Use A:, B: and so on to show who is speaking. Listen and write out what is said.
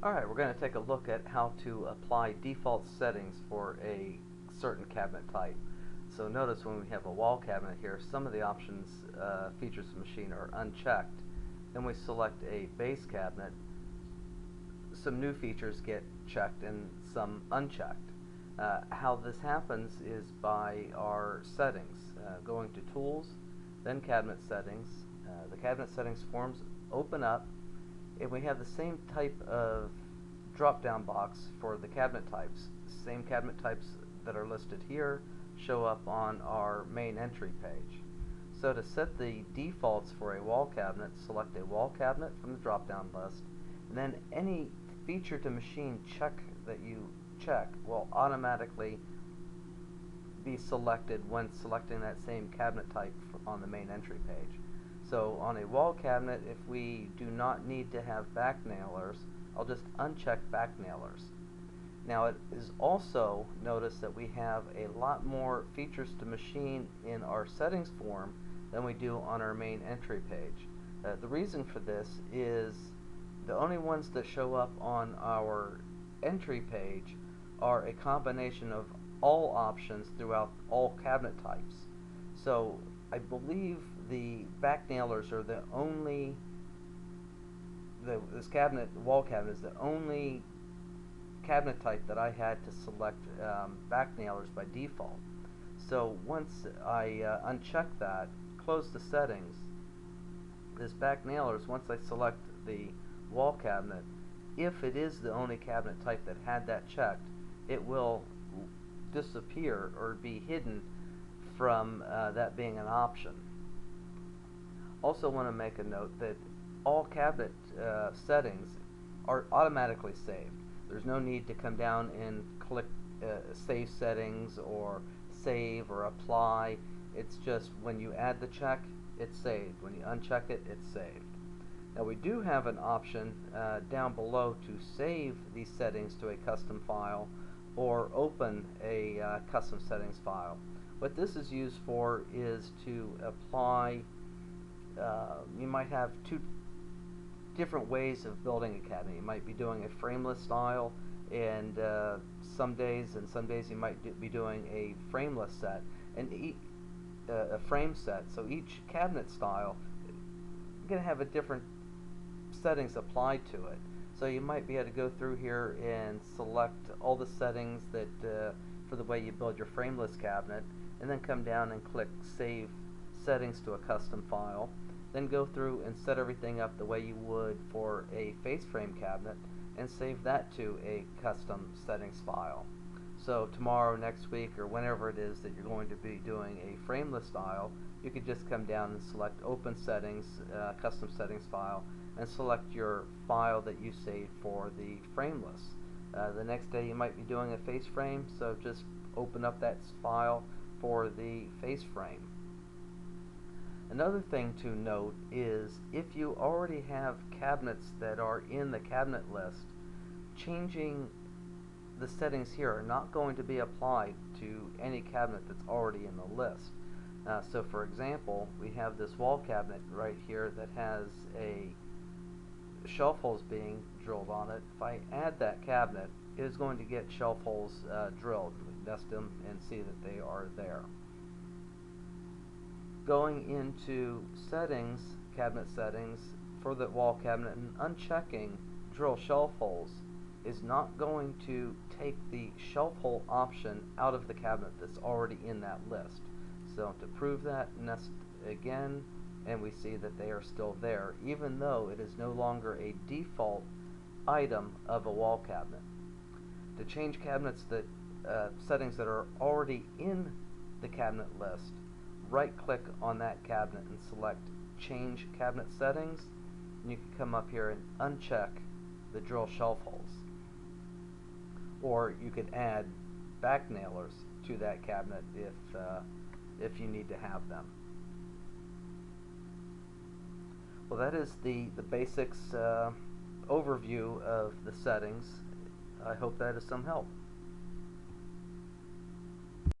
A: Alright, we're going to take a look at how to apply default settings for a certain cabinet type. So notice when we have a wall cabinet here, some of the options, features of the machine are unchecked. Then we select a base cabinet, some new features get checked and some unchecked. How this happens is by our settings, going to Tools, then Cabinet Settings. The Cabinet Settings forms open up, and we have the same type of drop-down box for the cabinet types. Same cabinet types that are listed here show up on our main entry page. So to set the defaults for a wall cabinet, select a wall cabinet from the drop-down list, and then any feature to machine check that you check will automatically be selected when selecting that same cabinet type on the main entry page. So on a wall cabinet, if we do not need to have back nailers, I'll just uncheck back nailers. Now it is also notice that we have a lot more features to machine in our settings form than we do on our main entry page. The reason for this is the only ones that show up on our entry page are a combination of all options throughout all cabinet types. So I believe the back nailers are the only, this cabinet, wall cabinet, is the only cabinet type that I had to select back nailers by default. So once I uncheck that, close the settings, this back nailers, once I select the wall cabinet, if it is the only cabinet type that had that checked, it will disappear or be hidden from that being an option. Also want to make a note that all cabinet settings are automatically saved. There's no need to come down and click Save Settings or Save or Apply. It's just when you add the check, it's saved. When you uncheck it, it's saved. Now we do have an option down below to save these settings to a custom file or open a custom settings file. What this is used for is to apply, you might have two different ways of building a cabinet. You might be doing a frameless style, and some days you might be doing a frameless set, and a frame set. So each cabinet style is going to have a different settings applied to it. So you might be able to go through here and select all the settings that for the way you build your frameless cabinet, and then come down and click Save Settings to a custom file. Then go through and set everything up the way you would for a face frame cabinet and save that to a custom settings file. So tomorrow, next week, or whenever it is that you're going to be doing a frameless style, you could just come down and select Open Settings, Custom Settings file, and select your file that you saved for the frameless. The next day you might be doing a face frame, so just open up that file for the face frame. Another thing to note is if you already have cabinets that are in the cabinet list, changing the settings here are not going to be applied to any cabinet that's already in the list. So for example, we have this wall cabinet right here that has a shelf holes being drilled on it. If I add that cabinet, it is going to get shelf holes drilled. We nest them and see that they are there. Going into settings, cabinet settings, for the wall cabinet, and unchecking drill shelf holes is not going to take the shelf hole option out of the cabinet that's already in that list. So to prove that, nest again, and we see that they are still there, even though it is no longer a default item of a wall cabinet. To change cabinets that settings that are already in the cabinet list, right-click on that cabinet and select Change Cabinet Settings, and you can come up here and uncheck the drill shelf holes. Or you could add back nailers to that cabinet if you need to have them. Well, that is the basics overview of the settings. I hope that is some help.